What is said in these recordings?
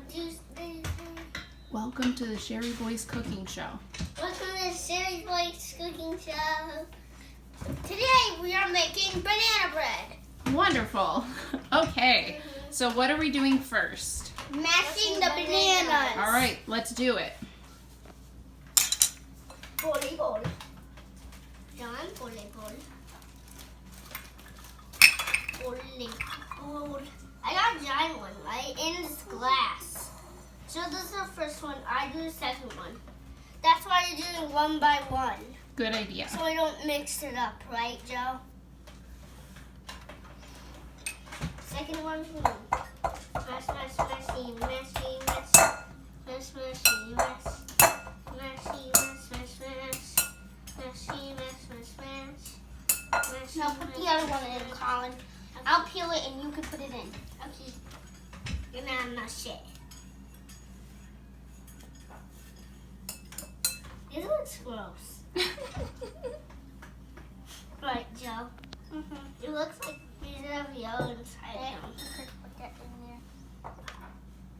What do they say? Welcome to the Sherry Boys Cooking Show. Welcome to the Sherry Boys Cooking Show. Today we are making banana bread. Wonderful. Okay, so what are we doing first? Mashing the bananas. All right, let's do it. Boli, boli. John, boli, boli. Boli, boli. I got a giant one, right? And it's glass. So this is the first one. I do the second one. That's why you're doing one by one. Good idea. So we don't mix it up, right, Joe? Second one for me. Mash, mash, mashy, mashy, mash. Mash, mashy, mash. Mashy, mash, mash, mash. Mashy, mash, mash, mash. Mashy, now put the other one in, Colin. I'll peel it and you can put it in. Okay. You're gonna mash it. This looks gross. Right, Joe? It looks like pieces of yellow inside them. Put that in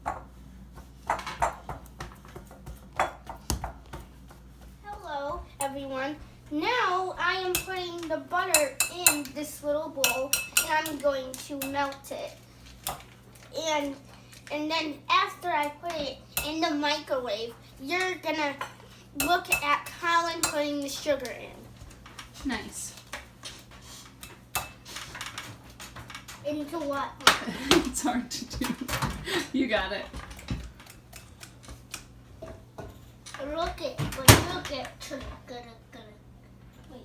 there. Hello, everyone. Now I am putting the butter in this little bowl, and I'm going to melt it. And then after I put it in the microwave, you're gonna look at Colin putting the sugar in. Nice. Into what? It's hard to do. You got it. Look it. Wait.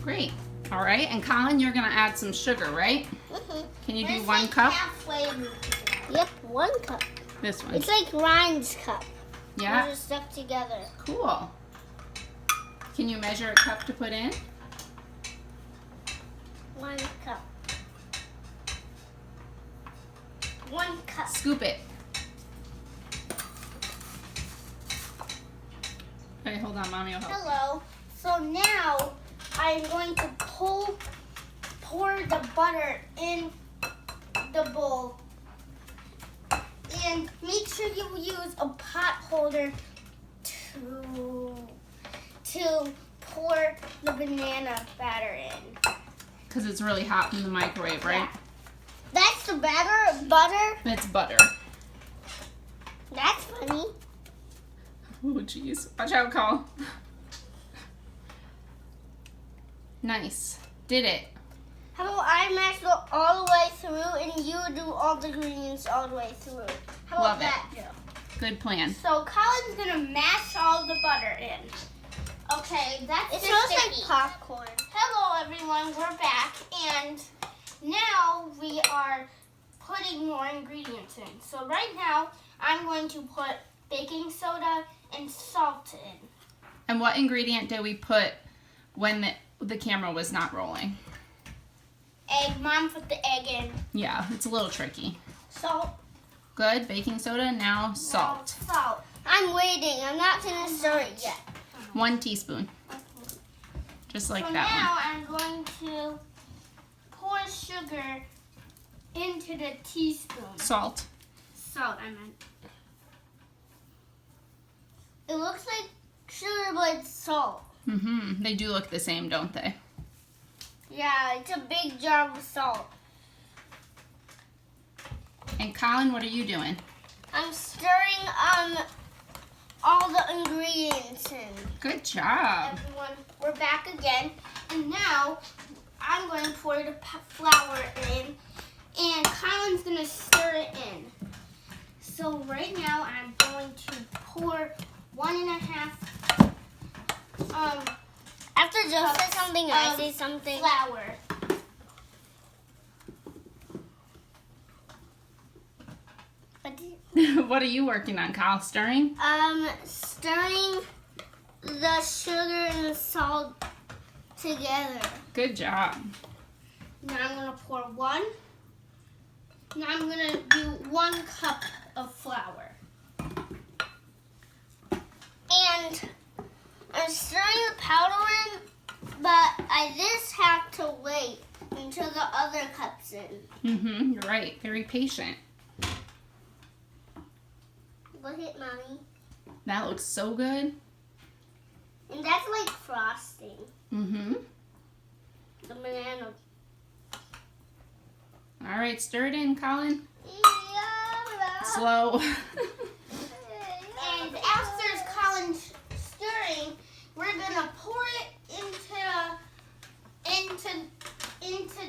Great. All right, and Colin, you're gonna add some sugar, right? Can you do It's 1 like cup? halfway. Yep, 1 cup. This one. It's like Ryan's cup. Yeah. They're stuck together. Cool. Can you measure a cup to put in? 1 cup. 1 cup. Scoop it. Okay, hold on, Mommy will help. Hello. So now I'm going to pour the butter in the bowl. And make sure you use a pot holder to pour the banana batter in. Because it's really hot in the microwave, right? Yeah. That's the butter? It's butter. That's funny. Oh, jeez. Watch out, Cole. Nice. Did it. How about I mash it all the way through and you do all the ingredients all the way through? How Love about that, Joe? Good plan. So Colin's gonna mash all the butter in. Okay, it smells like popcorn. Hello everyone, we're back and now we are putting more ingredients in. So right now I'm going to put baking soda and salt in. And what ingredient did we put when the camera was not rolling? Egg. Mom put the egg in. Yeah, it's a little tricky. Salt. Good. Baking soda. Now salt. Now salt. I'm waiting. I'm not going to stir it yet. 1 teaspoon. Just like so that now I'm going to pour sugar into the teaspoon. Salt. Salt, I meant. It looks like sugar, but it's salt. Mm-hmm. They do look the same, don't they? Yeah, it's a big jar of salt. And Colin, what are you doing? I'm stirring all the ingredients in. Good job. Everyone, we're back again. And now I'm going to pour the flour in. And Colin's going to stir it in. So right now I'm going to pour 1.5 After Joe says something, I say something. Flour. What are you working on, Kyle? Stirring? Stirring the sugar and the salt together. Good job. Now I'm going to pour 1. Now I'm going to do 1 cup of flour. And I'm stirring the powder in, but I just have to wait until the other cups in. Mm-hmm. You're right. Very patient. Look at Mommy. That looks so good. And that's like frosting. Mm-hmm. The banana. All right, stir it in, Collin. Yeah. Slow. And after Colin's stirring, we're gonna pour it into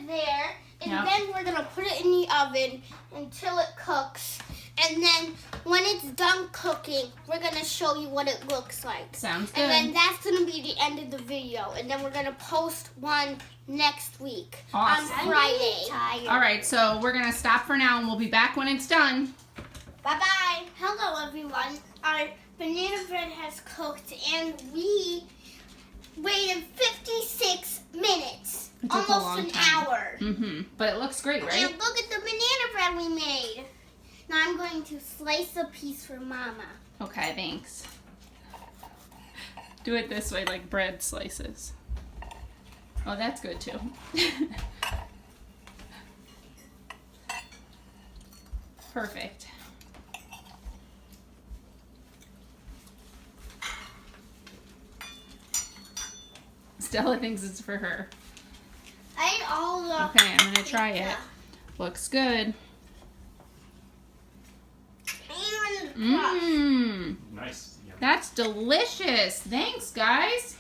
there, and Yep. then we're gonna put it in the oven until it cooks. And then when it's done cooking, we're gonna show you what it looks like. Sounds good. And then that's gonna be the end of the video. And then we're gonna post one next week Awesome. on Friday. All right, so we're gonna stop for now, and we'll be back when it's done. Bye-bye. Hello, everyone. Our banana bread has cooked, and we waited 56 minutes. It took a Almost long an time. hour. Mm-hmm. But it looks great, right? And look at the banana bread we made. Now I'm going to slice a piece for Mama. Okay, thanks. Do it this way, like bread slices. Oh, that's good too. Perfect. Stella thinks it's for her. I ate all the Okay, I'm gonna try it. pizza. Looks good. Even the crust. Mmm. Nice. Yum. That's delicious. Thanks, guys.